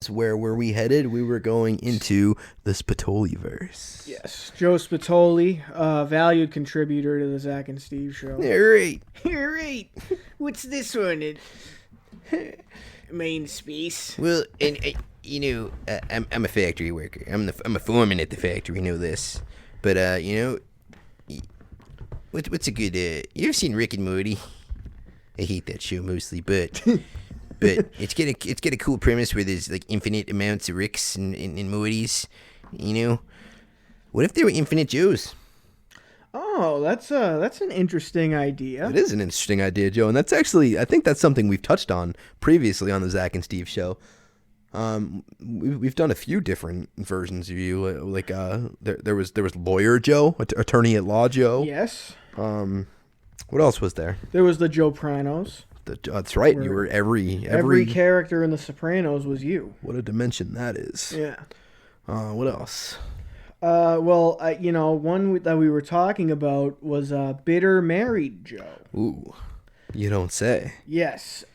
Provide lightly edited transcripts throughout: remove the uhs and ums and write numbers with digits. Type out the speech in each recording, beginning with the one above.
Where were we headed? We were going into the Spitoliverse. Yes, Joe Spitoli, valued contributor to the Zach and Steve show. Yeah, right. Right. What's this one? Main space. Well, and I'm a factory worker. I'm a foreman at the factory. Know this, but what's a good? You ever seen Rick and Morty? I hate that show mostly, but it's got a cool premise where there's like infinite amounts of Ricks and Mortys. What if there were infinite Joes? Oh, that's an interesting idea. It is an interesting idea, Joe, and that's actually, I think that's something we've touched on previously on the Zach and Steve show. We've done a few different versions of you, like there was Lawyer Joe, Attorney at Law Joe. Yes. What else was there? There was the Joe Pranos. That's right. You were every character in The Sopranos was you. What a dimension that is. Yeah. What else? One that we were talking about was Bitter Married Joe. Ooh, you don't say. Yes.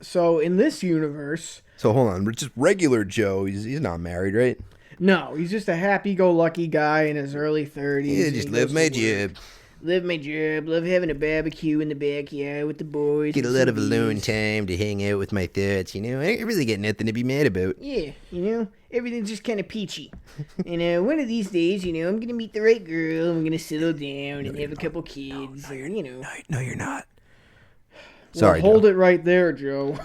So in this universe. So hold on, just regular Joe. He's not married, right? No, he's just a happy-go-lucky guy in his early 30s. Yeah, just live my job. Live my job. Love having a barbecue in the backyard with the boys. Get a lot of alone time to hang out with my thoughts, I really got nothing to be mad about. Yeah, everything's just kind of peachy. And one of these days, I'm going to meet the right girl. I'm going to settle down and have a couple kids. No, you're not. Sorry, hold it right there, Joe.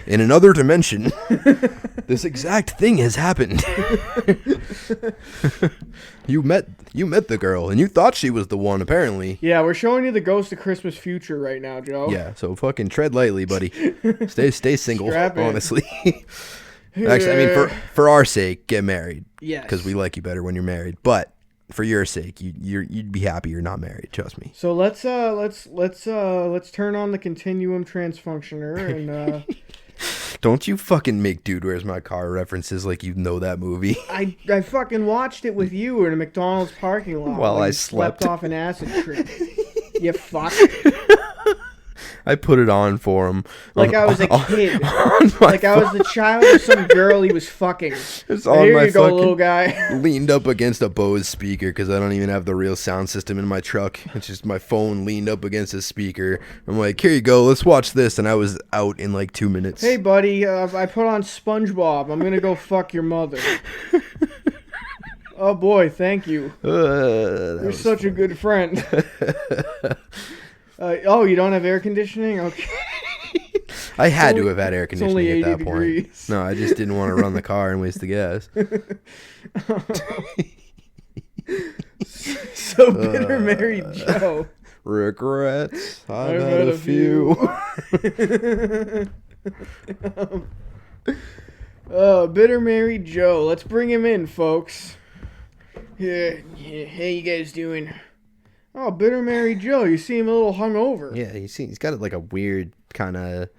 In another dimension, this exact thing has happened. You met the girl, and you thought she was the one, apparently. Yeah, we're showing you the Ghost of Christmas Future right now, Joe. Yeah, so fucking tread lightly, buddy. Stay single, honestly. Actually, I mean, for our sake, get married. Yes. Because we like you better when you're married. But for your sake, you'd be happy you're not married. Trust me. So let's turn on the Continuum Transfunctioner and. Don't you fucking make Dude Where's My Car references like you know that movie. I fucking watched it with you in a McDonald's parking lot while I slept off an acid trip. You fuck. I put it on for him. Like I was a kid. Like I was the child of some girl he was fucking. It's on Here my you go, fucking little guy. Leaned up against a Bose speaker because I don't even have the real sound system in my truck. It's just my phone leaned up against a speaker. I'm like, here you go, let's watch this. And I was out in like 2 minutes. Hey, buddy, I put on SpongeBob. I'm going to go fuck your mother. Oh, boy, thank you. You're such a good friend. You don't have air conditioning? Okay. I had to have had air conditioning at that degrees. point. No, I just didn't want to run the car and waste the gas. So Bitter Married Joe. Regrets. I've had a few. Bitter Married Joe. Let's bring him in, folks. Yeah. How you guys doing? Oh, Bitter Married Joe. You see him a little hungover. Yeah, he's got like a weird kind of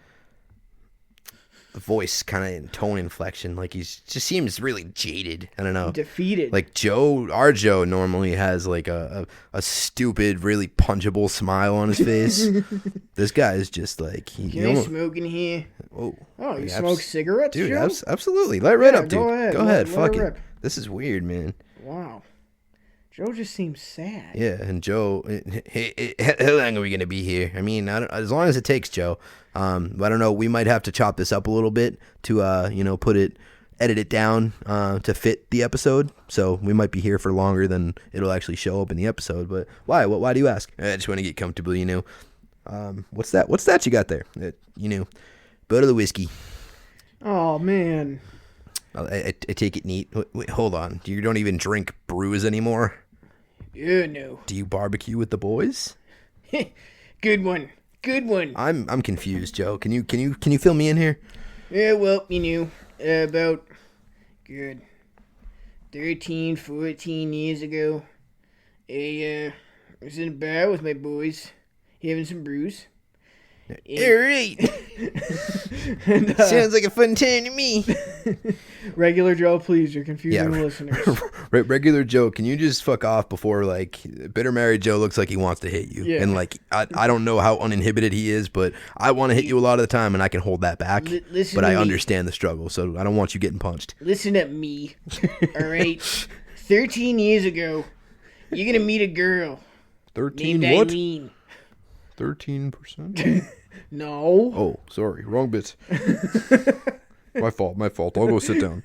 voice, kind of tone inflection. Like just seems really jaded. I don't know. Defeated. Like our Joe normally has like a stupid, really punchable smile on his face. This guy is just like... Can I smoke in here? Oh, you smoke cigarettes, dude? Joe? Absolutely. Light right up, dude. Go ahead. Go ahead. Let Fuck it it. rip. This is weird, man. Wow. Joe just seems sad. Yeah, and Joe, how long are we going to be here? I mean, as long as it takes, Joe. I don't know. We might have to chop this up a little bit to, edit it down to fit the episode. So we might be here for longer than it'll actually show up in the episode. But why? Why do you ask? I just want to get comfortable, What's that? What's that you got there? Bottle of whiskey. Oh, man. I take it neat. Wait, hold on. You don't even drink brews anymore? No. Do you barbecue with the boys? Good one. I'm confused, Joe. Can you fill me in here? Yeah, well, about 13, 14 years ago, I was in a bar with my boys, having some brews, All right. And, Sounds like a fun time to me. Regular Joe, please, you're confusing the listeners. Regular Joe, can you just fuck off before, like, Bitter Mary Joe looks like he wants to hit you? Yeah. And, like, I don't know how uninhibited he is, but I want to hit you a lot of the time, and I can hold that back. Listen but to I me. understand the struggle, so I don't want you getting punched. Listen to me, all right? 13 years ago, you're going to meet a girl 13 named what? Eileen. 13%? No. Oh, sorry. Wrong bit. My fault. I'll go sit down.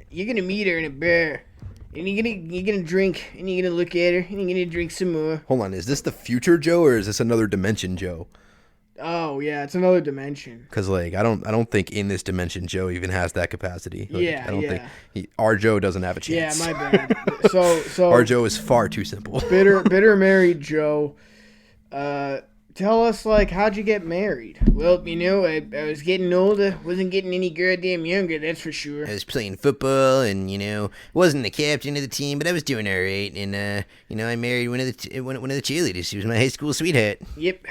You're going to meet her in a bar. And you're gonna drink, and you're gonna look at her, and you're gonna drink some more. Hold on, is this the future Joe, or is this another dimension Joe? Oh yeah, it's another dimension. Because like I don't think in this dimension Joe even has that capacity. Like, Yeah, I don't yeah. think our Joe doesn't have a chance. Yeah, my bad. So Our Joe is far too simple. bitter married Joe. Tell us, like, how'd you get married? Well, you know, I was getting older, wasn't getting any goddamn younger, that's for sure. I was playing football, and wasn't the captain of the team, but I was doing all right. And I married one of the cheerleaders. She was my high school sweetheart. Yep.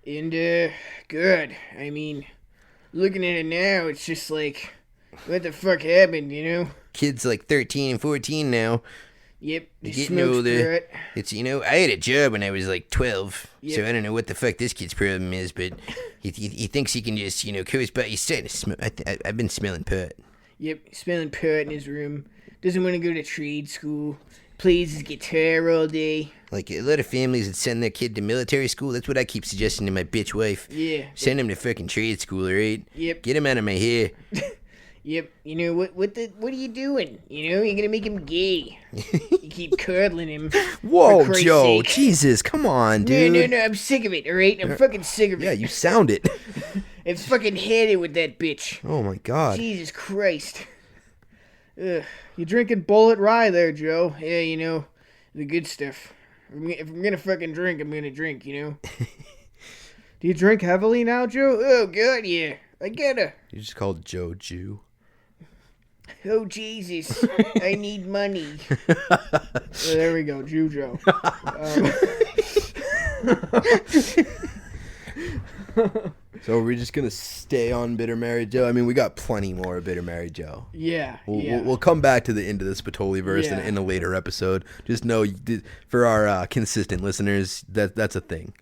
And good. I mean, looking at it now, it's just like, what the fuck happened? Kids like 13 and 14 now. Yep. You're Just getting smokes older. through it. It's I had a job when I was like 12, Yep. so I don't know what the fuck this kid's problem is, but he thinks he can just coast by. He's starting to smell. I've been smelling pot. Yep. Smelling pot in his room. Doesn't want to go to trade school. Plays his guitar all day. Like a lot of families that send their kid to military school. That's what I keep suggesting to my bitch wife. Yeah. Send him to fucking trade school, right? Yep. Get him out of my hair. Yep. What are you doing? You're gonna make him gay. You keep cuddling him. Whoa, for Christ's Joe! sake. Jesus, come on, dude. No, I'm sick of it, alright? I'm fucking sick of it. Yeah, you sound it. I'm fucking had it with that bitch. Oh my god. Jesus Christ. Ugh. You drinking Bullet Rye there, Joe? Yeah, the good stuff. If I'm gonna fucking drink, I'm gonna drink, Do you drink heavily now, Joe? Oh, God, yeah. I gotta. You just called Joe Jew. Oh, Jesus. I need money. There we go, Jew Joe. So are we just gonna stay on Bitter Mary Joe? I mean, we got plenty more of Bitter Mary Joe. Yeah, We'll come back to the end of the Spitoliverse Yeah. in a later episode. Just know, for our consistent listeners, that's a thing.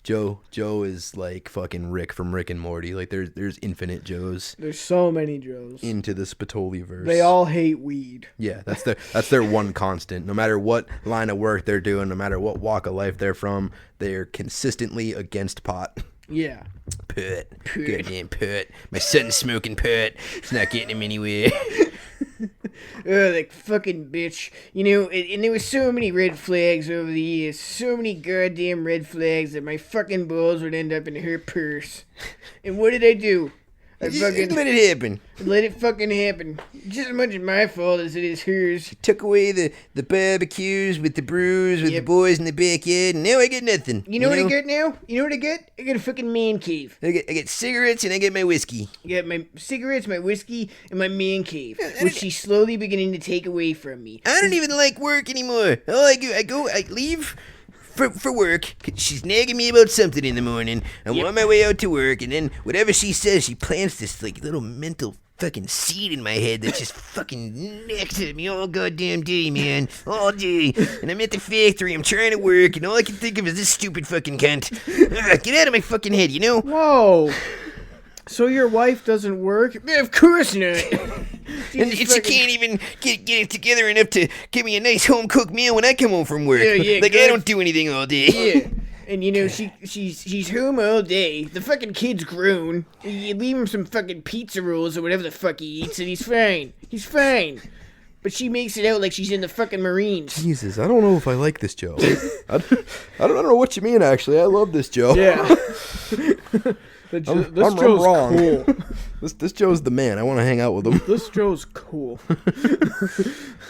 Joe is like fucking Rick from Rick and Morty. Like there's infinite Joes There's so many Joes. into the Spitoliverse. They all hate weed. Yeah, that's their one constant. No matter what line of work they're doing, no matter what walk of life they're from, they're consistently against pot. Yeah. Put. Goddamn put. My son's smoking put. It's not getting him anywhere. Oh, that fucking bitch. And there were so many red flags over the years. So many goddamn red flags that my fucking balls would end up in her purse. And what did I do? I fucking Let it happen. let it fucking happen. Just as much as my fault as it is hers. Took away the barbecues with the brews with Yep. the boys in the backyard, and now I get nothing. You know what I get now? You know what I get? I got a fucking man cave. I get cigarettes and I get my whiskey. I got my cigarettes, my whiskey, and my man cave, which she's slowly beginning to take away from me. I don't even like work anymore. All I leave for work. She's nagging me about something in the morning. I'm Yep. on my way out to work, and then whatever she says, she plants this like little mental fucking seed in my head that's just fucking next to me all goddamn day, man. All day. And I'm at the factory, I'm trying to work, and all I can think of is this stupid fucking cunt. Get out of my fucking head, Whoa. So your wife doesn't work? Of course not. And she can't even get it together enough to give me a nice home-cooked meal when I come home from work. Yeah, like, good. I don't do anything all day. Yeah. And she's home all day. The fucking kid's grown. You leave him some fucking pizza rolls or whatever the fuck he eats, and he's fine. He's fine. But she makes it out like she's in the fucking Marines. Jesus, I don't know if I like this Joe. I don't know what you mean, actually. I love this Joe. Yeah. I'm Joe's wrong. cool. This Joe's the man. I want to hang out with him. This Joe's cool.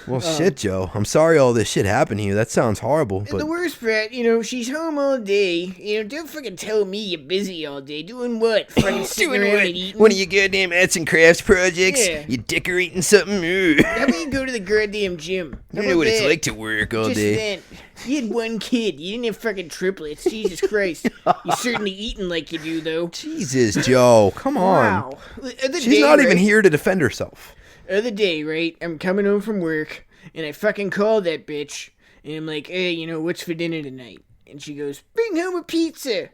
Well, shit, Joe. I'm sorry all this shit happened to you. That sounds horrible. But The worst part, she's home all day. Don't fucking tell me you're busy all day. Doing what? Fucking sitting doing around what? and eating? One of your goddamn arts and crafts projects? Yeah. You decorating something? Ooh. How about you go to the goddamn gym? I don't know what it's like to work all Just day. then. You had one kid. You didn't have fucking triplets. Jesus Christ. You're certainly eating like you do, though. Jesus, Joe. Come on. Wow. She's not even here to defend herself. Other day, right? I'm coming home from work, and I fucking called that bitch. And I'm like, hey, you know, what's for dinner tonight? And she goes, bring home a pizza.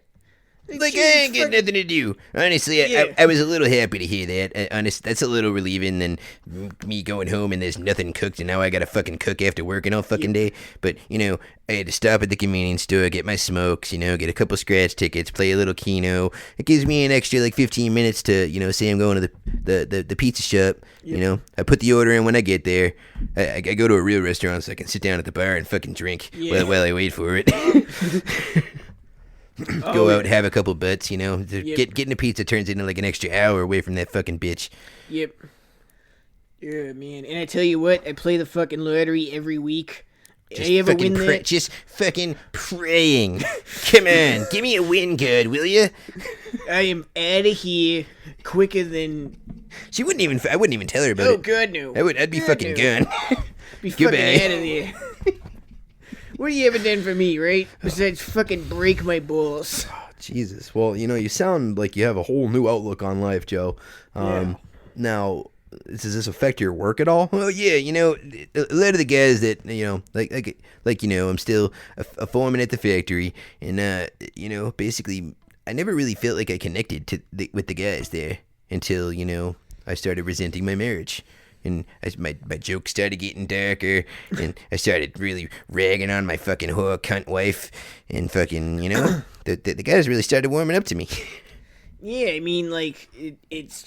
Like, I ain't got nothing to do. Honestly, Yeah. I was a little happy to hear that. Honest, that's a little relieving than me going home and there's nothing cooked and now I gotta fucking cook after working all fucking day. But, you know, I had to stop at the convenience store, get my smokes, you know, get a couple scratch tickets, play a little Keno. It gives me an extra, like, 15 minutes to, you know, say I'm going to the pizza shop. You know, I put the order in when I get there. I go to a real restaurant so I can sit down at the bar and fucking drink while I wait for it. Go out, have a couple butts, you know. Getting a pizza turns into like an extra hour away from that fucking bitch. Yep. Yeah, man. And I tell you what, I play the fucking lottery every week. Just I ever win that? Just fucking praying. Come on, give me a win, good, will you? I am out of here quicker than... I wouldn't even tell her about it. Oh, God, no. I'd be God, fucking no. gone. Be Goodbye. fucking out of there. What have you ever done for me, right? Besides fucking break my balls. Jesus. Well, you know, you sound like you have a whole new outlook on life, Joe. Now, does this affect your work at all? Well, yeah, you know, a lot of the guys that, you know, like you know, I'm still a foreman at the factory, and you know, basically, I never really felt like I connected with the guys there until, you know, I started resenting my marriage. And my jokes started getting darker, and I started really ragging on my fucking whore cunt wife, and fucking, you know, the guys really started warming up to me. Yeah, I mean, like, it's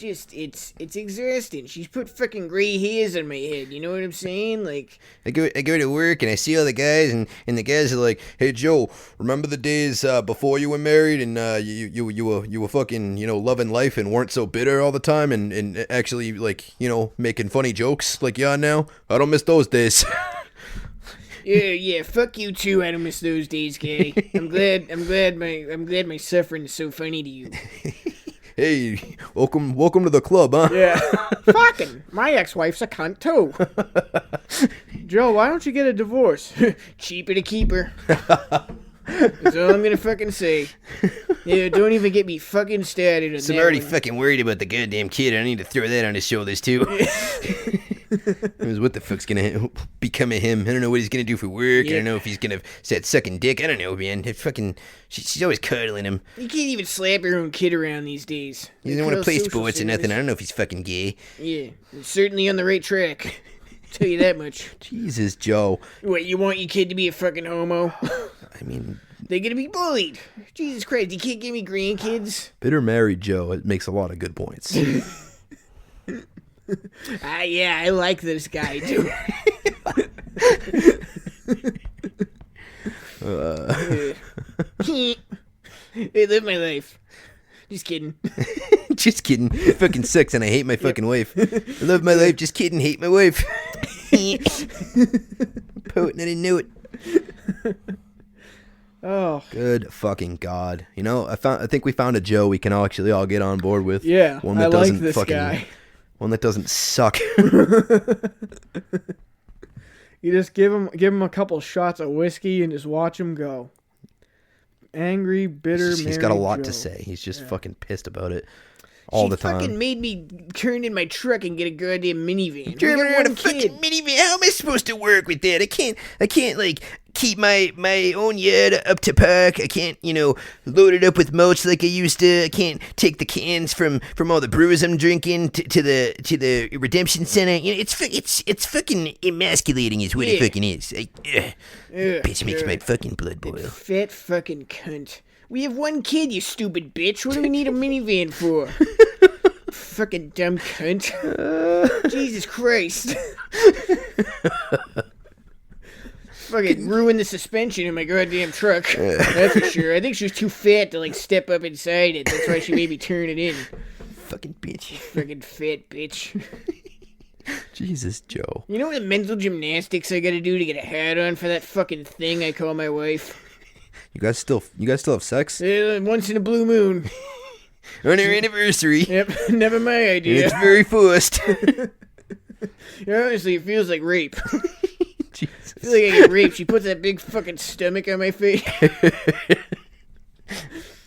exhausting. She's put fucking gray hairs on my head, you know what I'm saying? Like, I go to work, and I see all the guys, and the guys are like, hey, Joe, remember the days before you were married, and you were fucking, you know, loving life and weren't so bitter all the time, and actually, like, you know, making funny jokes like you are now? I don't miss those days. Yeah, fuck you too. I don't miss those days, gay. I'm glad my suffering is so funny to you. Hey, welcome to the club, huh? Yeah. Fucking, my ex-wife's a cunt too. Joe, why don't you get a divorce? Cheaper to keep her. That's all I'm gonna fucking say. Yeah, don't even get me fucking started on So I'm that already one. fucking worried about the goddamn kid. I need to throw that on his shoulders too. What the fuck's gonna become of him? I don't know what he's gonna do for work. I don't know if he's gonna start sucking dick. I don't know, man. She's always cuddling him. You can't even slap your own kid around these days. He doesn't want to play sports or nothing. I don't know if he's fucking gay. Yeah, he's certainly on the right track. Tell you that much. Jesus, Joe. What, you want your kid to be a fucking homo? I mean, They're gonna be bullied. Jesus Christ, you can't give me grandkids. bitter married Joe. It makes a lot of good points. Yeah, I like this guy too. They live my life. Just kidding. Just kidding. Fucking sucks, and I hate my fucking wife. I love my life. Just kidding. Hate my wife. Poet, and I didn't know it. Oh, Good fucking God. You know, I think we found a Joe we can actually all get on board with. yeah, One I that like doesn't this fucking, guy. One that doesn't suck. You just give him a couple shots of whiskey and just watch him go. Angry, bitter, He's got a lot Joe. to say. He's just fucking pissed about it all the time. She fucking made me turn in my truck and get a goddamn minivan. Driving We got around a one fucking kid. minivan. How am I supposed to work with that? I can't like keep my own yard up to park. I can't, you know, load it up with mulch like I used to. I can't take the cans from all the brews I'm drinking to the redemption center. You know, it's fucking emasculating is what it Yeah. fucking is. Bitch makes my fucking blood boil. Fat fucking cunt. We have one kid, you stupid bitch. What do we need a minivan for? Fucking dumb cunt. Jesus Christ. Fucking ruined the suspension in my goddamn truck. That's for sure. I think she was too fat to like step up inside it. That's why she made me turn it in. Fucking bitch. Fucking fat bitch. Jesus, Joe. You know what mental gymnastics I gotta do to get a hat on for that fucking thing I call my wife? You guys still have sex? Once in a blue moon. On our anniversary. Yep, never my idea. It's very forced. Honestly, it feels like rape. Jesus. I feel like I get raped. She puts that big fucking stomach on my face. I'm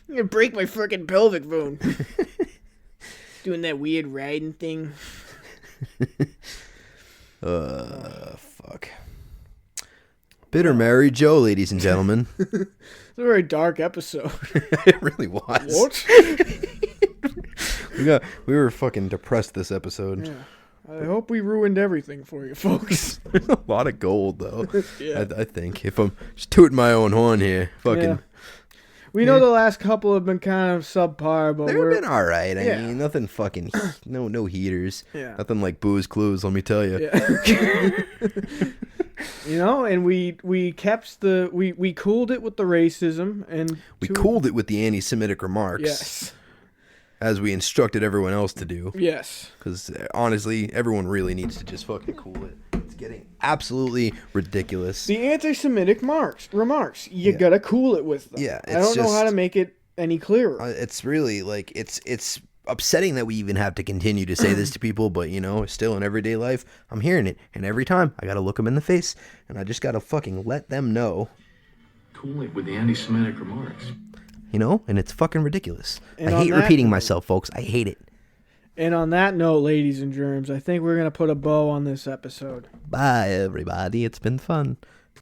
gonna break my fucking pelvic bone. Doing that weird riding thing. Fuck. Bitter Mary Joe, ladies and gentlemen. It's a very dark episode. It really was. What? We were fucking depressed this episode. Yeah. I hope we ruined everything for you, folks. There's a lot of gold, though. Yeah. I think. If I'm just tooting my own horn here, fucking. Yeah. We know the last couple have been kind of subpar, but They've been all right. I Yeah. mean, nothing fucking. No heaters. Yeah. Nothing like Booze Clues, let me tell you. Yeah. You know, and we kept we cooled it with the racism and We cooled it with the anti-Semitic remarks. Yes. As we instructed everyone else to do. Yes. Because honestly, everyone really needs to just fucking cool it. It's getting absolutely ridiculous. The anti-Semitic remarks. You gotta cool it with them. Yeah, I don't know how to make it any clearer. It's really like it's upsetting that we even have to continue to say this to people, but you know, still in everyday life, I'm hearing it, and every time I gotta look them in the face, and I just gotta fucking let them know. Cool it with the anti-Semitic remarks. You know, and it's fucking ridiculous. And I on hate that repeating note- myself, folks. I hate it. And on that note, ladies and germs, I think we're gonna put a bow on this episode. Bye, everybody. It's been fun.